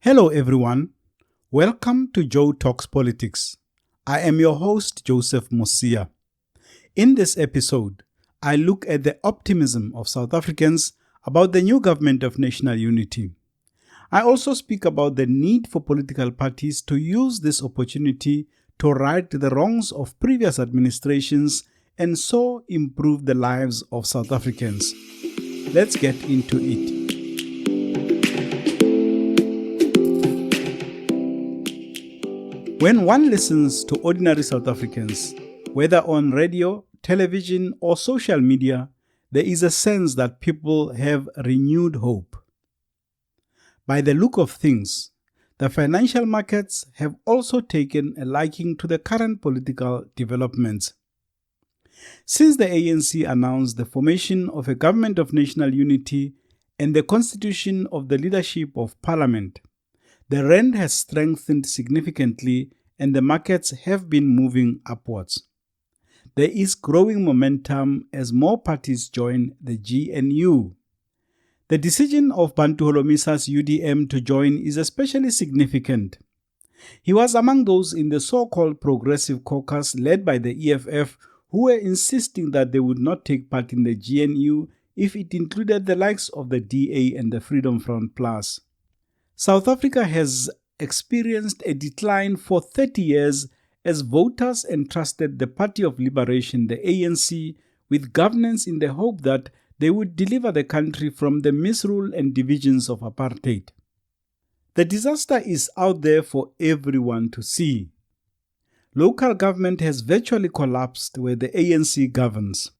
Hello everyone, welcome to Joe Talks Politics. I am your host Joseph Mosia. In this episode, I look at the optimism of South Africans about the new government of national unity. I also speak about the need for political parties to use this opportunity to right the wrongs of previous administrations and so improve the lives of South Africans. Let's get into it. When one listens to ordinary South Africans, whether on radio, television, or social media, there is a sense that people have renewed hope. By the look of things, the financial markets have also taken a liking to the current political developments. Since the ANC announced the formation of a government of national unity and the constitution of the leadership of parliament, the rand has strengthened significantly and the markets have been moving upwards. There is growing momentum as more parties join the GNU. The decision of Bantu Holomisa's UDM to join is especially significant. He was among those in the so-called Progressive Caucus led by the EFF who were insisting that they would not take part in the GNU if it included the likes of the DA and the Freedom Front Plus. South Africa has experienced a decline for 30 years as voters entrusted the Party of Liberation, the ANC, with governance in the hope that they would deliver the country from the misrule and divisions of apartheid. The disaster is out there for everyone to see. Local government has virtually collapsed where the ANC governs.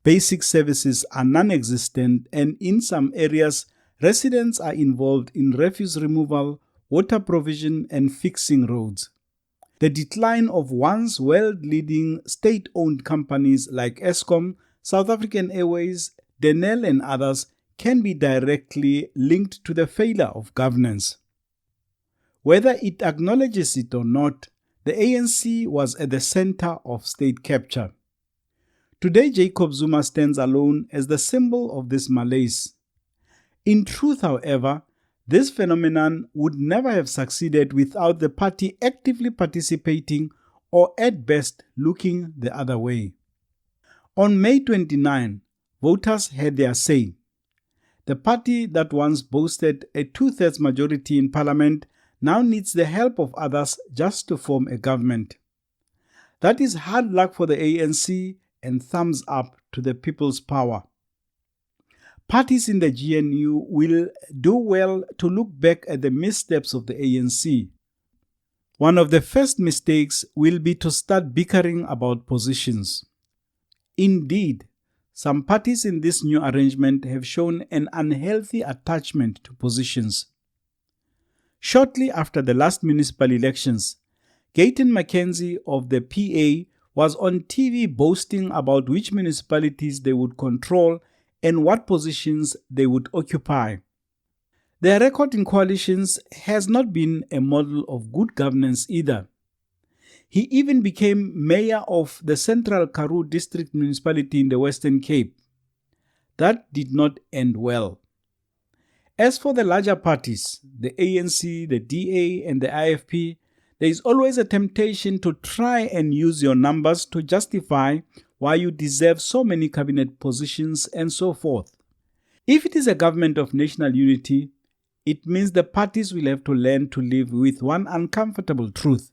Basic services are non-existent, and in some areas, residents are involved in refuse removal, water provision, and fixing roads. The decline of once world-leading state-owned companies like Eskom, South African Airways, Denel, and others can be directly linked to the failure of governance. Whether it acknowledges it or not, the ANC was at the center of state capture. Today, Jacob Zuma stands alone as the symbol of this malaise. In truth, however, this phenomenon would never have succeeded without the party actively participating or at best looking the other way. On May 29, voters had their say. The party that once boasted a two-thirds majority in parliament now needs the help of others just to form a government. That is hard luck for the ANC and thumbs up to the people's power. Parties in the GNU will do well to look back at the missteps of the ANC. One of the first mistakes will be to start bickering about positions. Indeed, some parties in this new arrangement have shown an unhealthy attachment to positions. Shortly after the last municipal elections, Gayton Mackenzie of the PA was on TV boasting about which municipalities they would control and what positions they would occupy. Their record in coalitions has not been a model of good governance either. He even became mayor of the Central Karoo District Municipality in the Western Cape. That did not end well. As for the larger parties, the ANC, the DA, and the IFP, there is always a temptation to try and use your numbers to justify why you deserve so many cabinet positions and so forth. If it is a government of national unity, it means the parties will have to learn to live with one uncomfortable truth.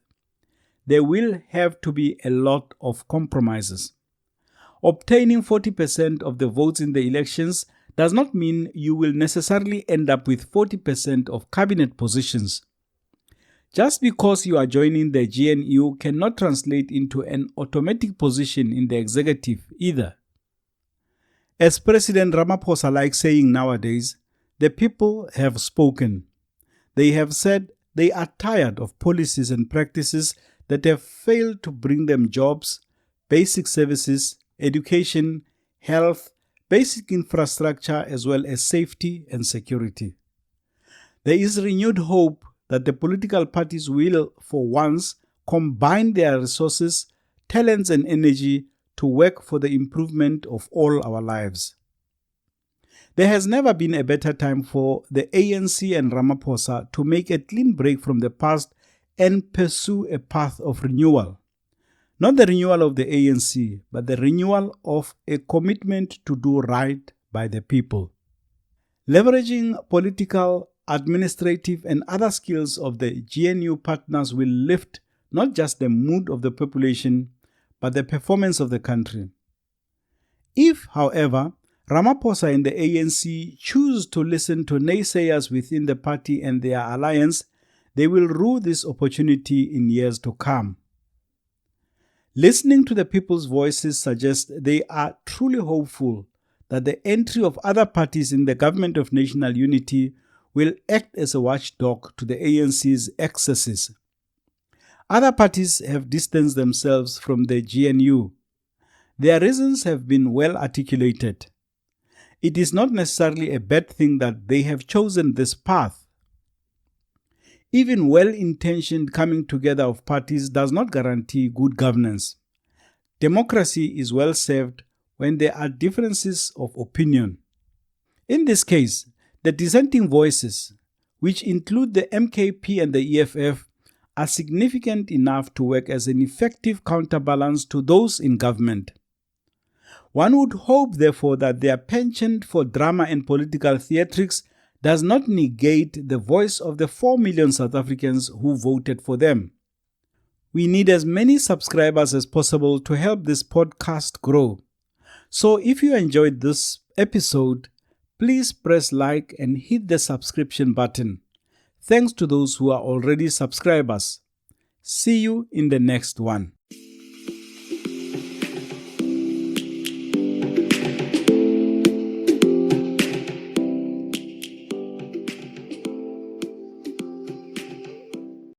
There will have to be a lot of compromises. Obtaining 40% of the votes in the elections does not mean you will necessarily end up with 40% of cabinet positions. Just because you are joining the GNU cannot translate into an automatic position in the executive either. As President Ramaphosa likes saying nowadays, the people have spoken. They have said they are tired of policies and practices that have failed to bring them jobs, basic services, education, health, basic infrastructure, as well as safety and security. There is renewed hope that the political parties will, for once, combine their resources, talents, and energy to work for the improvement of all our lives. There has never been a better time for the ANC and Ramaphosa to make a clean break from the past and pursue a path of renewal. Not the renewal of the ANC, but the renewal of a commitment to do right by the people. Leveraging political, administrative, and other skills of the GNU partners will lift not just the mood of the population, but the performance of the country. If, however, Ramaphosa and the ANC choose to listen to naysayers within the party and their alliance, they will rue this opportunity in years to come. Listening to the people's voices suggests they are truly hopeful that the entry of other parties in the government of national unity will act as a watchdog to the ANC's excesses. Other parties have distanced themselves from the GNU. Their reasons have been well articulated. It is not necessarily a bad thing that they have chosen this path. Even well-intentioned coming together of parties does not guarantee good governance. Democracy is well served when there are differences of opinion. In this case, the dissenting voices, which include the MKP and the EFF, are significant enough to work as an effective counterbalance to those in government. One would hope, therefore, that their penchant for drama and political theatrics does not negate the voice of the 4 million South Africans who voted for them. We need as many subscribers as possible to help this podcast grow. So if you enjoyed this episode, please press like and hit the subscription button. Thanks to those who are already subscribers. See you in the next one.